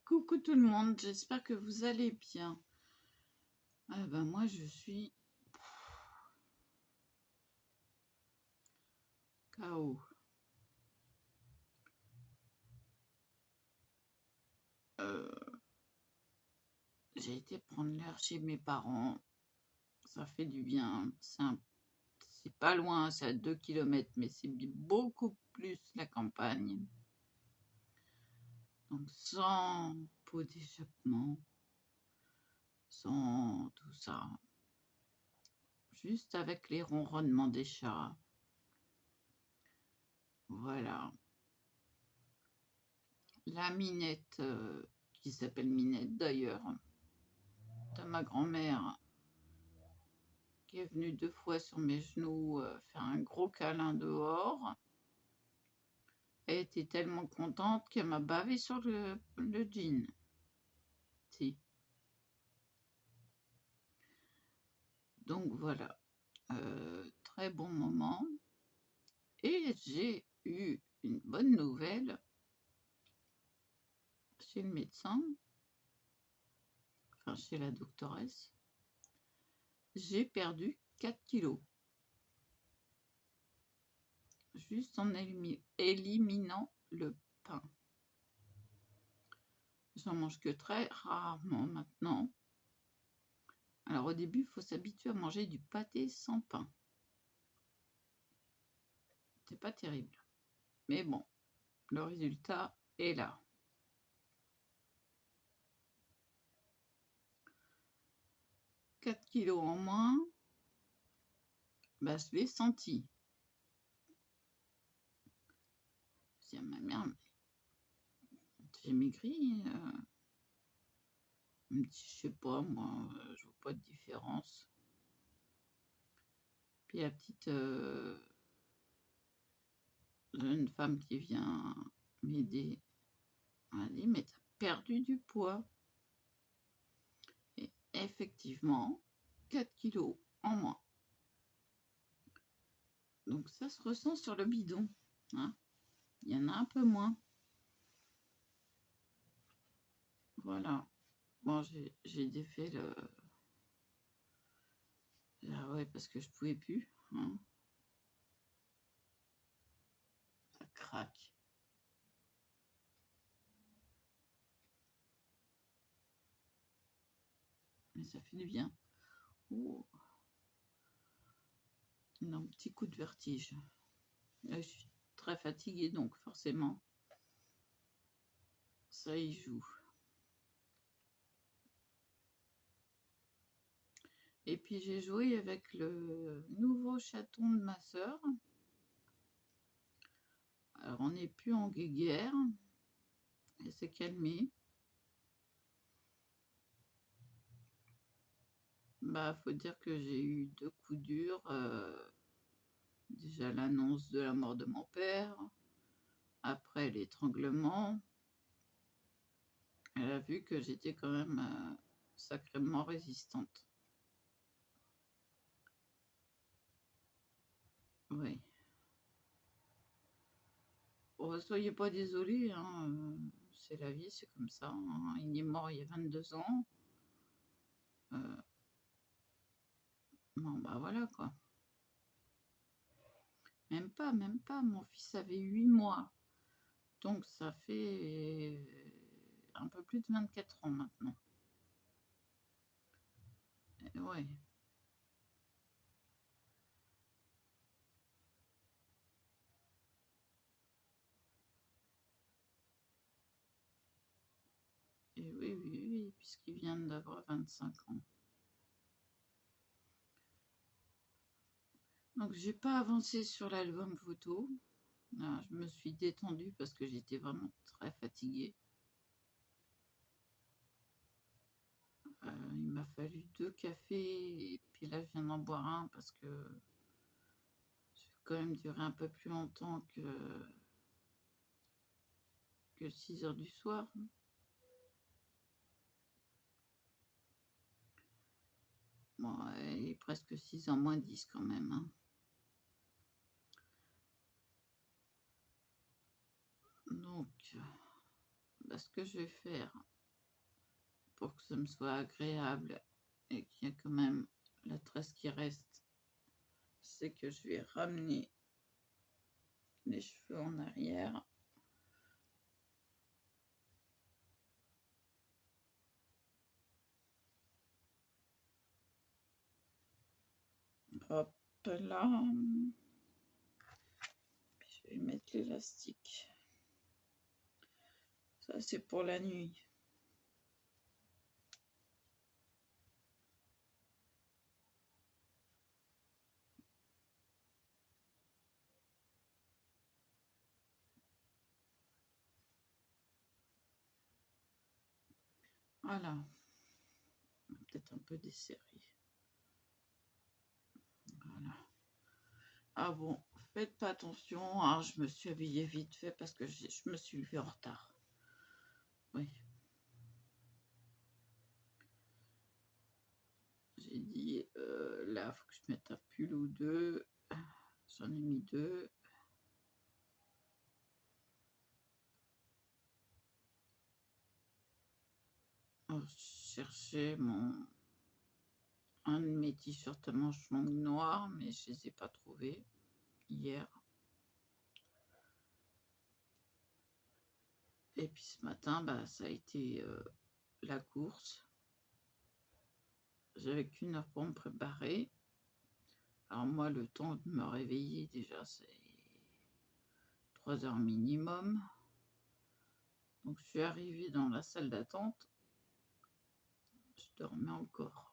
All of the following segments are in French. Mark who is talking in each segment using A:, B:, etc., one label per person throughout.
A: Coucou tout le monde, j'espère que vous allez bien. Ah ben moi je suis KO. J'ai été prendre l'air chez mes parents, ça fait du bien. C'est pas loin, c'est à 2 km, mais c'est beaucoup plus la campagne. Donc sans pot d'échappement, sans tout ça. Juste avec les ronronnements des chats. Voilà. La Minette, qui s'appelle Minette d'ailleurs, de ma grand-mère, qui est venue 2 fois sur mes genoux faire un gros câlin dehors. Elle était tellement contente qu'elle m'a bavé sur le jean. Si. Donc voilà, très bon moment. Et j'ai eu une bonne nouvelle chez le médecin, enfin chez la doctoresse. J'ai perdu 4 kilos. Juste en éliminant le pain. J'en mange que très rarement maintenant. Alors au début, il faut s'habituer à manger du pâté sans pain. C'est pas terrible. Mais bon, le résultat est là. « 4 kilos en moins, bah, je l'ai senti. Je dis à ma mère, mais j'ai maigri. Elle me dit, je sais pas, moi, je vois pas de différence. Puis la petite jeune femme qui vient m'aider, elle m'a dit, mais t'as perdu du poids. Et effectivement, 4 kilos en moins. Donc ça se ressent sur le bidon. Hein. Il y en a un peu moins. Voilà. Bon, j'ai défait le... Ah ouais, parce que je pouvais plus. Hein. Ça craque. Mais ça fait du bien. Oh. Un petit coup de vertige. Là, je suis très fatiguée, donc forcément, ça y joue. Et puis j'ai joué avec le nouveau chaton de ma sœur. Alors on n'est plus en guéguerre. Elle s'est calmée. Bah, faut dire que j'ai eu 2 coups durs. Déjà l'annonce de la mort de mon père. Après l'étranglement. Elle a vu que j'étais quand même sacrément résistante. Oui. Oh, soyez pas désolés, hein, c'est la vie, c'est comme ça. Hein. Il est mort il y a 22 ans. Bon, bah voilà quoi. Même pas. Mon fils avait 8 mois. Donc ça fait un peu plus de 24 ans maintenant. Et ouais. Et oui, puisqu'il vient d'avoir 25 ans. Donc j'ai pas avancé sur l'album photo. Là, je me suis détendue parce que j'étais vraiment très fatiguée. Il m'a fallu 2 cafés et puis là je viens d'en boire un parce que je vais quand même durer un peu plus longtemps que 6 heures du soir. Bon, il est presque 6h moins 10 quand même, hein. Donc, bah, ce que je vais faire pour que ça me soit agréable et qu'il y a quand même la tresse qui reste, c'est que je vais ramener les cheveux en arrière. Hop là. Puis je vais mettre l'élastique. Ça, c'est pour la nuit. Voilà. Peut-être un peu desserré. Voilà. Ah bon, faites pas attention. Ah, je me suis habillée vite fait parce que je me suis levée en retard. Oui. J'ai dit, là, faut que je mette un pull ou deux. J'en ai mis deux. Oh, je cherchais un de mes t-shirts à manches longues noirs, mais je les ai pas trouvés hier. Et puis ce matin, bah, ça a été la course. J'avais qu'une heure pour me préparer. Alors moi, le temps de me réveiller, déjà, c'est 3 heures minimum. Donc je suis arrivée dans la salle d'attente. Je dormais encore.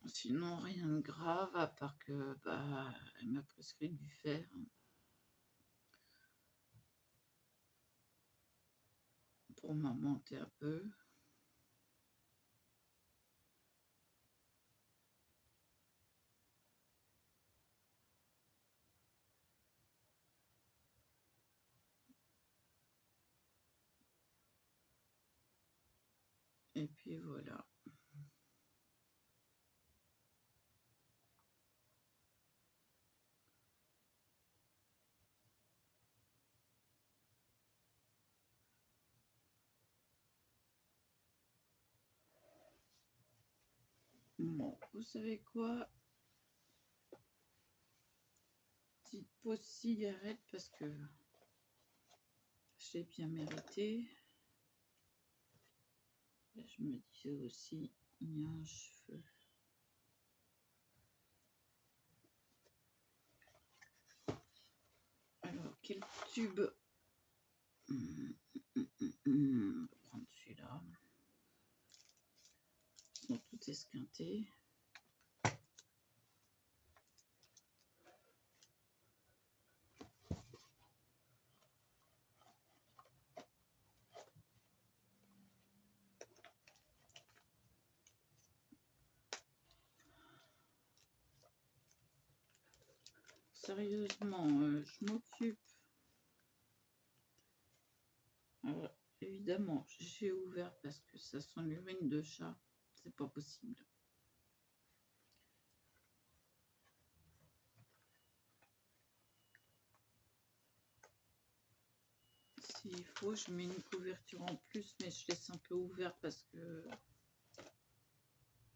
A: Sinon, rien de grave, à part que bah, elle m'a prescrit du fer. Pour m'augmenter un peu. Et puis voilà. Bon, vous savez quoi? Petite pause cigarette parce que j'ai bien mérité. Et je me disais aussi, il y a un cheveu. Alors, quel tube? On va prendre celui-là. Ils sont tout esquintés. Sérieusement, je m'occupe. Alors, évidemment, j'ai ouvert parce que ça sent l'urine de chat. C'est pas possible. S'il faut, je mets une couverture en plus, mais je laisse un peu ouvert parce que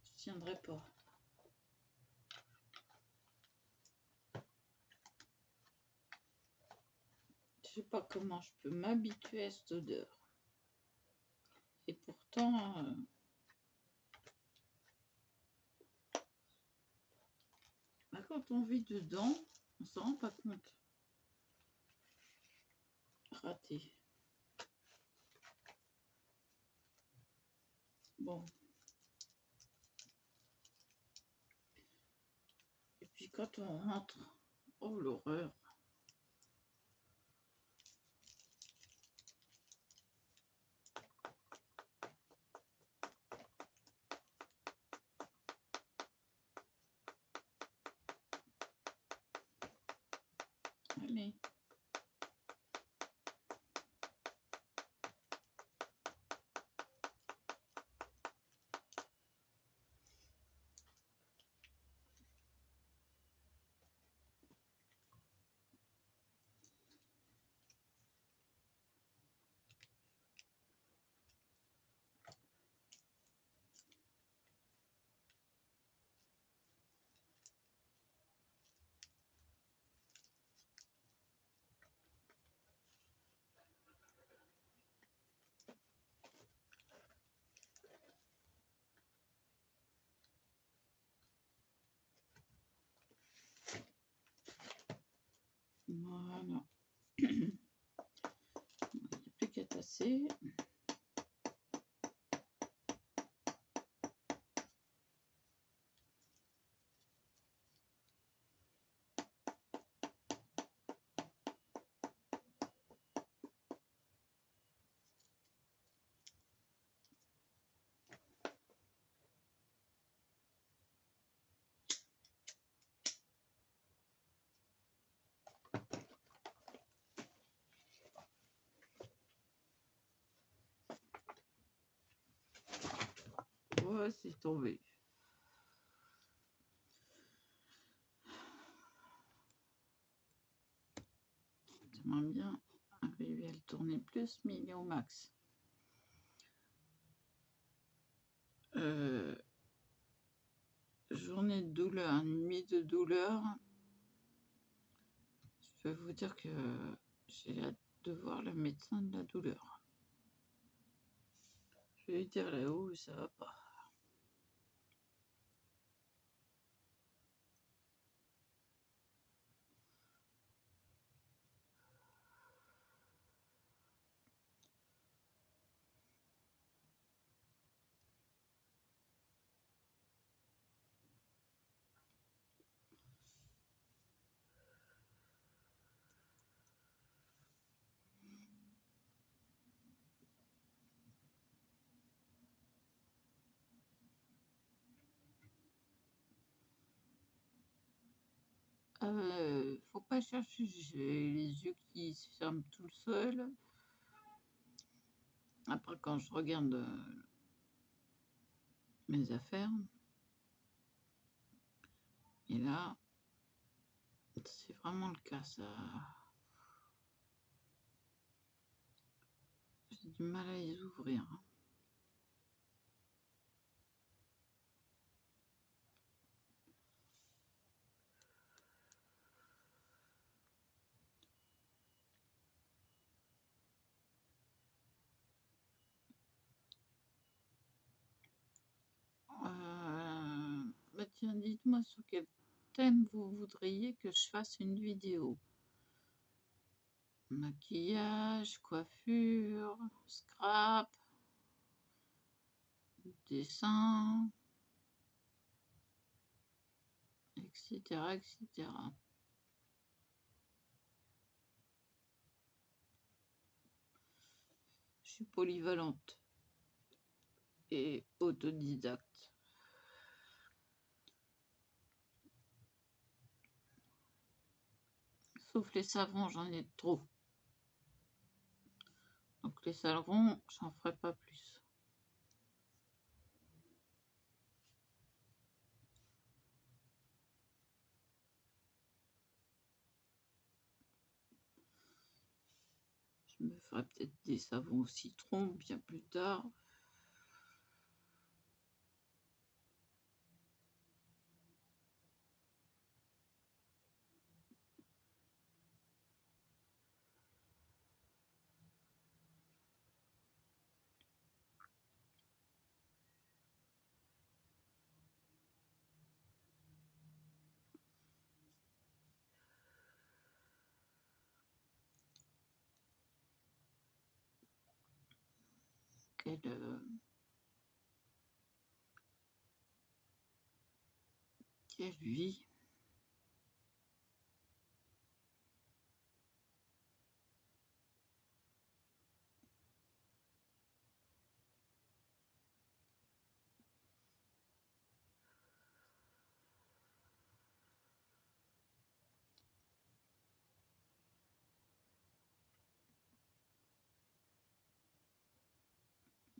A: je tiendrai pas. Je sais pas comment je peux m'habituer à cette odeur. Et pourtant, bah, quand on vit dedans, on s'en rend pas compte. Raté. Bon. Et puis quand on rentre, oh l'horreur. Allez. passer. Ouais, c'est tombé. J'aimerais bien arriver à le tourner plus, mais il est au max. Journée de douleur, nuit de douleur. Je peux vous dire que j'ai hâte de voir le médecin de la douleur. Je vais lui dire là-haut où ça va pas. Faut pas chercher, j'ai les yeux qui se ferment tout seuls. Après, quand je regarde mes affaires, et là, c'est vraiment le cas, ça. J'ai du mal à les ouvrir. Bah tiens, dites-moi sur quel thème vous voudriez que je fasse une vidéo. Maquillage, coiffure, scrap, dessin, etc., etc. Je suis polyvalente et autodidacte. Sauf les savons, j'en ai trop. Donc les savons, j'en ferai pas plus. Je me ferai peut-être des savons au citron bien plus tard. Quelle vie.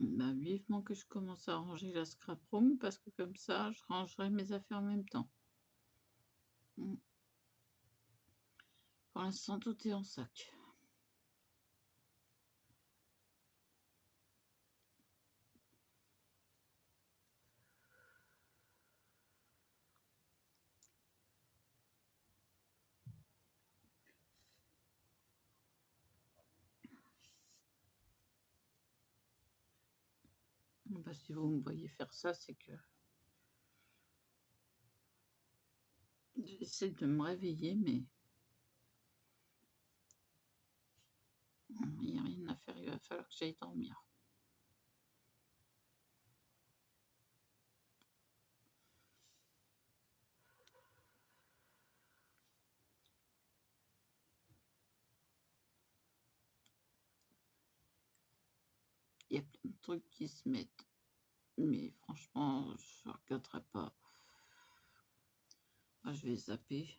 A: Bah, vivement que je commence à ranger la scrap room parce que comme ça, je rangerai mes affaires en même temps. Pour l'instant, tout est en sac. Bah, si vous me voyez faire ça, c'est que j'essaie de me réveiller, mais il n'y a rien à faire, il va falloir que j'aille dormir. Il y a plein de trucs qui se mettent, mais franchement, je ne regarderai pas. Ah, je vais zapper.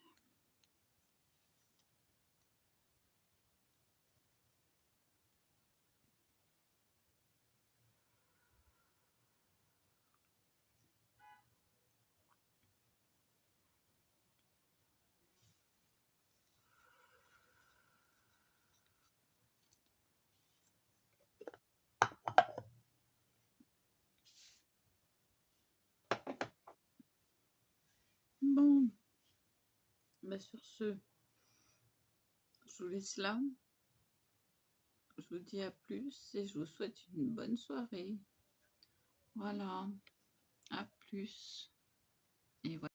A: Bon, bah sur ce, je vous laisse là. Je vous dis à plus et je vous souhaite une bonne soirée. Voilà, à plus. Et voilà.